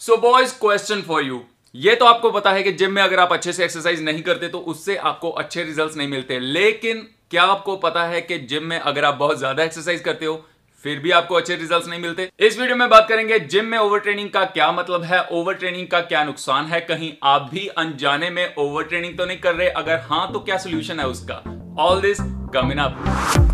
So boys, question for you. ये तो आपको पता है कि जिम में अगर आप अच्छे से एक्सरसाइज नहीं करते तो उससे आपको अच्छे रिजल्ट्स नहीं मिलते, लेकिन क्या आपको पता है कि जिम में अगर आप बहुत ज्यादा एक्सरसाइज करते हो फिर भी आपको अच्छे रिजल्ट्स नहीं मिलते? इस वीडियो में बात करेंगे जिम में ओवर ट्रेनिंग का क्या मतलब है, ओवर ट्रेनिंग का क्या नुकसान है, कहीं आप भी अनजाने में ओवर ट्रेनिंग तो नहीं कर रहे, अगर हां तो क्या सोल्यूशन है उसका। All this coming up.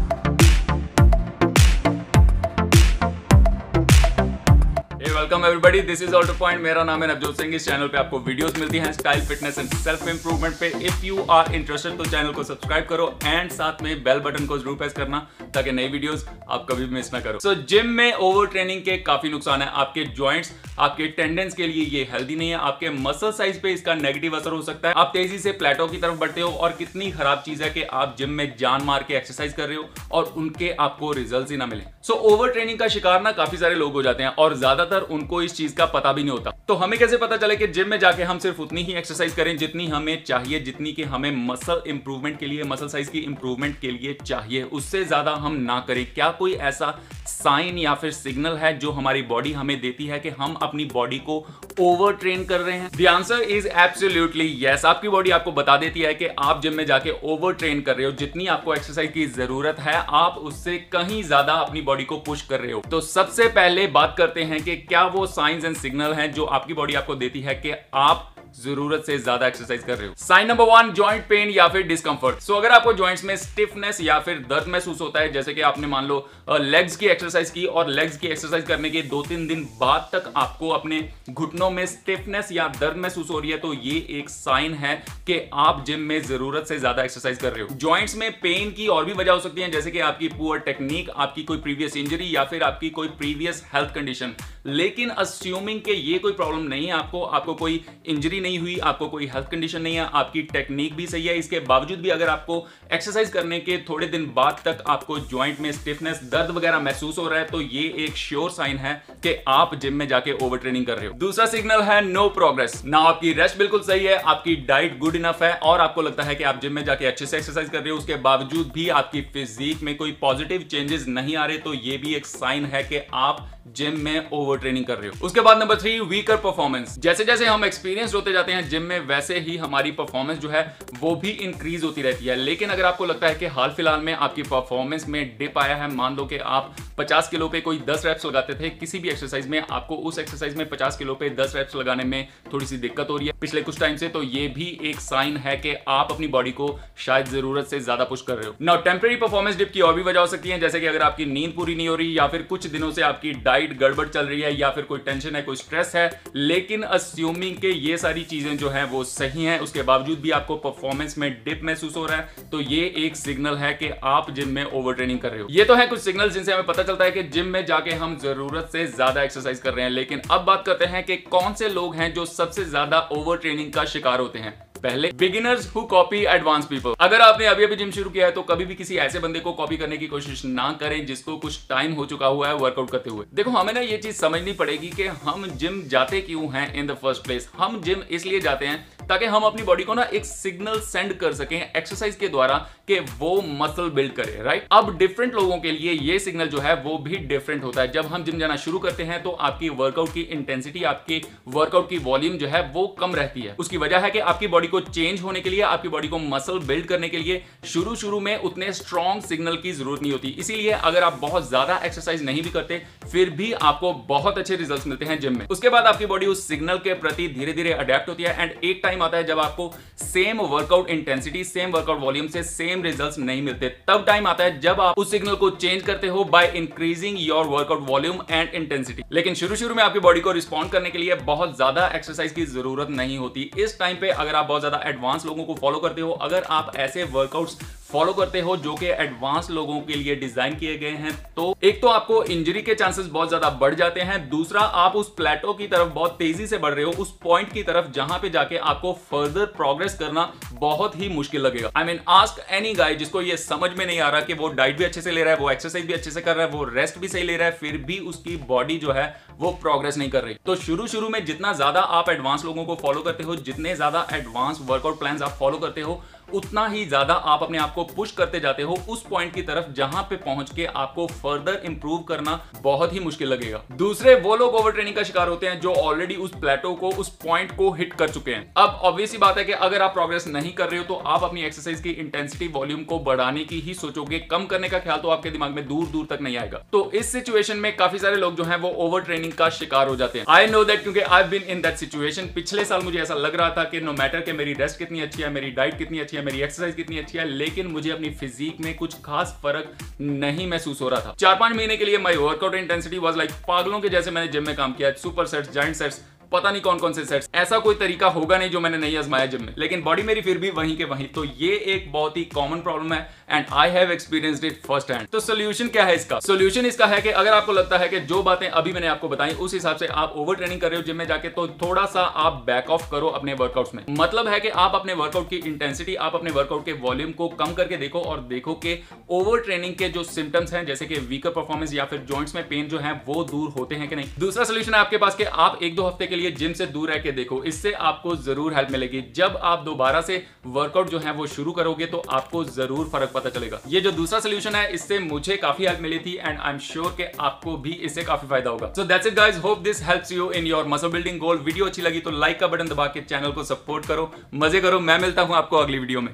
Welcome everybody, this is Alto point. मेरा नाम है नवजोत सिंह। इस चैनल पे आपको वीडियोस मिलती हैं style, fitness and self improvement पे। इफ यू आर इंटरेस्टेड तो चैनल को सब्सक्राइब करो एंड साथ में बेल बटन को जरूर प्रेस करना ताकि नई वीडियोस आप कभी भी मिस ना करो। सो जिम में ओवर ट्रेनिंग के काफी नुकसान है। आपके जॉइंट्स, आपके टेंडेंस के लिए ये हेल्दी नहीं है। आपके मसल साइज पे इसका नेगेटिव असर हो सकता है। आप तेजी से प्लेटो की तरफ बढ़ते हो और कितनी खराब चीज है कि आप जिम में जान मार के एक्सरसाइज कर रहे हो और उनके आपको रिजल्ट ही ना मिले। सो ओवर ट्रेनिंग का शिकार ना काफी सारे लोग हो जाते हैं और ज्यादातर उनको इस चीज का पता भी नहीं होता। तो हमें कैसे पता चले कि जिम में जाके हम सिर्फ उतनी ही एक्सरसाइज करें जितनी हमें चाहिए, जितनी कि हमें मसल इंप्रूवमेंट के लिए, मसल साइज की इंप्रूवमेंट के लिए चाहिए, उससे ज्यादा हम ना करें? क्या कोई ऐसा साइन या फिर सिग्नल है जो हमारी बॉडी हमें देती है कि हम अपनी बॉडी को ओवर ट्रेन कर रहे हैं? The answer is absolutely yes. आपकी बॉडी आपको बता देती है कि आप जिम में जाके ओवर ट्रेन कर रहे हो। जितनी आपको एक्सरसाइज की जरूरत है आप उससे कहीं ज्यादा अपनी बॉडी को पुश कर रहे हो। तो सबसे पहले बात करते हैं कि क्या वो साइंस एंड सिग्नल हैं जो आपकी बॉडी आपको देती है कि आप जरूरत से ज्यादा एक्सरसाइज कर रहे हो। साइन नंबर 1, जॉइंट पेन या फिर डिस्कंफर्ट। सो अगर आपको जॉइंट्स में स्टिफनेस या फिर दर्द महसूस होता है, जैसे कि आपने मान लो लेग्स की एक्सरसाइज की और लेग्स की एक्सरसाइज करने के 2-3 दिन बाद तक आपको अपने घुटनों में स्टिफनेस या दर्द महसूस हो रही है, तो ये एक साइन है कि आप जिम में जरूरत से ज्यादा एक्सरसाइज कर रहे हो। जॉइंट्स में पेन की और भी वजह हो सकती है, जैसे कि आपकी पुअर टेक्निक, आपकी कोई प्रीवियस इंजरी या फिर आपकी कोई प्रीवियस हेल्थ कंडीशन। लेकिन अस्यूमिंग के ये कोई प्रॉब्लम नहीं है, आपको कोई इंजरी नहीं हुई, आपको कोई हेल्थ कंडीशन नहीं है, आपकी टेक्निक भी सही है, इसके बावजूद भी अगर आपको एक्सरसाइज करने के थोड़े दिन बाद तक आपको जॉइंट में स्टिफनेस, दर्द वगैरह महसूस हो रहा है, तो ये एक श्योर साइन है कि आप जिम में जाके ओवर ट्रेनिंग कर रहे हो। दूसरा सिग्नल है नो प्रोग्रेस। ना आपकी रेस्ट बिल्कुल सही है, आपकी डाइट गुड इनफ है और आपको लगता है कि आप जिम में जाके अच्छे से एक्सरसाइज कर रहे हो, उसके बावजूद भी आपकी फिजिक में कोई पॉजिटिव चेंजेस नहीं आ रहे, तो ये भी एक साइन है कि आप जिम में ओवर ट्रेनिंग कर रहे हो। उसके बाद नंबर 3, वीकर परफॉर्मेंस। जैसे जैसे हम एक्सपीरियंस होते जाते हैं जिम में, वैसे ही हमारी परफॉर्मेंस जो है वो भी इंक्रीज होती रहती है। लेकिन अगर आपको लगता है कि हाल फिलहाल में आपकी परफॉर्मेंस में डिप आया है, मान लो कि आप 50 किलो पे कोई 10 रेप्स लगाते थे किसी भी एक्सरसाइज में, आपको उस एक्सरसाइज में 50 किलो पे 10 रेप्स लगाने में थोड़ी सी दिक्कत हो रही है पिछले कुछ टाइम से, तो ये भी एक साइन है कि आप अपनी बॉडी को शायद जरूरत से ज्यादा पुश कर रहे हो। नाउ टेम्परेरी परफॉर्मेंस डिप की और भी वजह हो सकती है, जैसे कि अगर आपकी नींद पूरी नहीं हो रही या फिर कुछ दिनों से आपकी डाइट गड़बड़ चल रही है या फिर कोई टेंशन है, कोई स्ट्रेस है। लेकिन अस्यूमिंग के ये सारी चीजें जो है वो सही हैं, उसके बावजूद भी आपको परफॉर्मेंस में डिप महसूस हो रहा है, तो ये एक सिग्नल है कि आप जिम में ओवर ट्रेनिंग कर रहे हो। ये तो है कुछ सिग्नल जिनसे हमें पता चलता है कि जिम में जाके हम जरूरत से ज्यादा एक्सरसाइज कर रहे हैं। लेकिन अब बात करते हैं कि कौन से लोग हैं जो सबसे ज्यादा ओवर ट्रेनिंग का शिकार होते हैं। पहले, beginners who copy advance people. अगर आपने अभी अभी जिम शुरू किया है तो कभी भी किसी ऐसे बंदे को कॉपी करने की कोशिश ना करें जिसको कुछ टाइम हो चुका हुआ है वर्कआउट करते हुए। देखो, हमें ना ये चीज समझनी पड़ेगी कि हम जिम जाते क्यों हैं इन द फर्स्ट प्लेस। हम जिम इसलिए जाते हैं ताकि हम अपनी बॉडी को ना एक सिग्नल सेंड कर सकें एक्सरसाइज के द्वारा कि वो मसल बिल्ड करे, राइट? अब डिफरेंट लोगों के लिए ये सिग्नल जो है वो भी डिफरेंट होता है। जब हम जिम जाना शुरू करते हैं तो आपकी वर्कआउट की इंटेंसिटी, आपकी वर्कआउट की वॉल्यूम जो है वो कम रहती है। उसकी वजह है कि आपकी बॉडी को चेंज होने के लिए, आपकी बॉडी को मसल बिल्ड करने के लिए शुरू में उतने स्ट्रॉन्ग सिग्नल की जरूरत नहीं होती। इसीलिए अगर आप बहुत ज्यादा एक्सरसाइज नहीं भी करते फिर भी आपको बहुत अच्छे रिजल्ट्स मिलते हैं जिम में। उसके बाद आपकी बॉडी उस सिग्नल के प्रति धीरे धीरे अडेप्ट होती है एंड एक टाइम आता है जब आपको same workout intensity, same workout volume से सेम रिजल्ट्स नहीं मिलते। तब टाइम आता है जब आप उस सिग्नल को चेंज करते हो by increasing your workout volume and intensity. लेकिन शुरू में आपकी बॉडी को रिस्पॉन्ड करने के लिए बहुत ज्यादा एक्सरसाइज की जरूरत नहीं होती। इस टाइम पे अगर आप बहुत ज्यादा एडवांस लोगों को फॉलो करते हो, अगर आप ऐसे वर्कआउट्स फॉलो करते हो जो कि एडवांस लोगों के लिए डिजाइन किए गए हैं, तो एक तो आपको इंजरी के चांसेस बहुत ज्यादा बढ़ जाते हैं, दूसरा आप उस प्लेटो की तरफ बहुत तेजी से बढ़ रहे हो, उस पॉइंट की तरफ जहां पे जाके आपको फर्दर प्रोग्रेस करना बहुत ही मुश्किल लगेगा। I mean ask any guy जिसको ये समझ में नहीं आ रहा कि वो डाइट भी अच्छे से ले रहा है, वो एक्सरसाइज भी अच्छे से कर रहा है, वो रेस्ट भी सही ले रहा है, फिर भी उसकी बॉडी जो है वो प्रोग्रेस नहीं कर रही। तो शुरू में जितना ज्यादा आप एडवांस लोगों को फॉलो करते हो, जितने ज्यादा एडवांस वर्कआउट प्लान्स आप फॉलो करते हो, उतना ही ज्यादा आप अपने आप को पुश करते जाते हो उस पॉइंट की तरफ जहां पे पहुंच के आपको फर्दर इंप्रूव करना बहुत ही मुश्किल लगेगा। दूसरे वो लोग ओवर ट्रेनिंग का शिकार होते हैं जो ऑलरेडी उस प्लेटो को, उस पॉइंट को हिट कर चुके हैं। अब ऑब्वियस बात है कि अगर आप प्रोग्रेस नहीं कर रहे हो तो आप अपनी एक्सरसाइज की इंटेंसिटी वॉल्यूम को बढ़ाने की ही सोचोगे, कम करने का ख्याल तो आपके दिमाग में दूर दूर तक नहीं आएगा। तो इस सिचुएशन में काफी सारे लोग जो है वो ओवर ट्रेनिंग का शिकार हो जाते हैं। आई नो दैट, क्योंकि I have been in that situation. पिछले साल मुझे ऐसा लग रहा था कि नो मैटर कि मेरी रेस्ट कितनी अच्छी है, मेरी डाइट कितनी अच्छी है, मेरी एक्सरसाइज कितनी अच्छी है, लेकिन मुझे अपनी फिजिक में कुछ खास फर्क नहीं महसूस हो रहा था। 4-5 महीने के लिए my workout intensity was like पागलों के जैसे मैंने जिम में काम किया, सुपर सेट्स, जायंट सेट्स, पता नहीं कौन कौन से सेट्स, ऐसा कोई तरीका होगा नहीं जो मैंने नहीं आजमाया जिम में, लेकिन बॉडी मेरी फिर भी वहीं के वहीं। तो ये एक बहुत ही कॉमन प्रॉब्लम है and I have experienced it first hand. तो सोल्यूशन क्या है इसका? सोल्यूशन इसका है कि अगर आपको लगता है कि जो बातें अभी मैंने आपको बताई उस हिसाब से आप ओवर ट्रेनिंग कर रहे हो जिम में जाके, तो थोड़ा सा आप बैक ऑफ करो अपने वर्कआउट्स में। मतलब है कि आप अपने वर्कआउट की इंटेंसिटी, आप अपने वर्कआउट के वॉल्यूम को कम करके देखो और देखो कि ओवर ट्रेनिंग के जो सिम्टम्स हैं जैसे कि वीकर परफॉर्मेंस या फिर जॉइंट्स में पेन जो है वो दूर होते हैं कि नहीं। दूसरा सोल्यूशन है आपके पास कि आप 1-2 हफ्ते के लिए जिम से दूर के देखो, इससे आपको जरूर हेल्प मिलेगी। जब आप दोबारा से वर्कआउट जो है वो शुरू करोगे तो आपको जरूर फर्क पता चलेगा। ये जो दूसरा सॉल्यूशन है इससे मुझे काफी हेल्प मिली थी एंड आई एम श्योर कि आपको भी इससे काफी फायदा होगा। So that's it guys, hope this helps you in your muscle building goal. Video अच्छी लगी तो लाइक का बटन दबा के चैनल को सपोर्ट करो, मजे करो। मैं मिलता हूं आपको अगली वीडियो में।